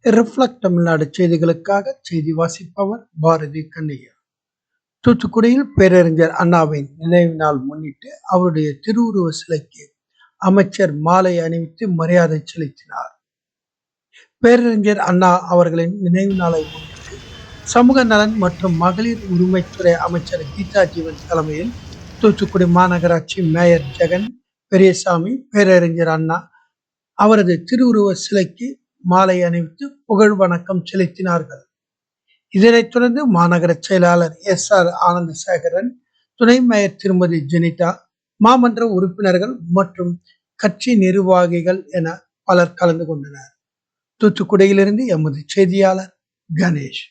Reflect Tamil Nadu செய்திகளுக்காக செய்தி வாசிப்பவர் பாரதி கண்ணையா. தூத்துக்குடியில் பேரறிஞர் அண்ணாவின் நினைவு நாள் முன்னிட்டு அவருடைய திருவுருவ சிலைக்கு அமைச்சர் மாலை அணிவித்து மரியாதை செலுத்தினார். பேரறிஞர் அண்ணா அவர்களின் நினைவு நாளை முன்னிட்டு சமூக நலன் மற்றும் மகளிர் உரிமைத்துறை அமைச்சர் கீதா ஜீவன் தலைமையில் தூத்துக்குடி மாநகராட்சி மேயர் ஜெகன் பெரியசாமி பேரறிஞர் அண்ணா அவரது திருவுருவ சிலைக்கு மாலை அணிவித்து புகழ் வணக்கம் செலுத்தினார்கள். இதனைத் தொடர்ந்து மாநகர செயலாளர் SR ஆனந்தசேகரன், துணை மேயர் திருமதி ஜெனிட்டா, மாமன்ற உறுப்பினர்கள் மற்றும் கட்சி நிர்வாகிகள் என பலர் கலந்து கொண்டனர். தூத்துக்குடியிலிருந்து எமது செய்தியாளர் கணேஷ்.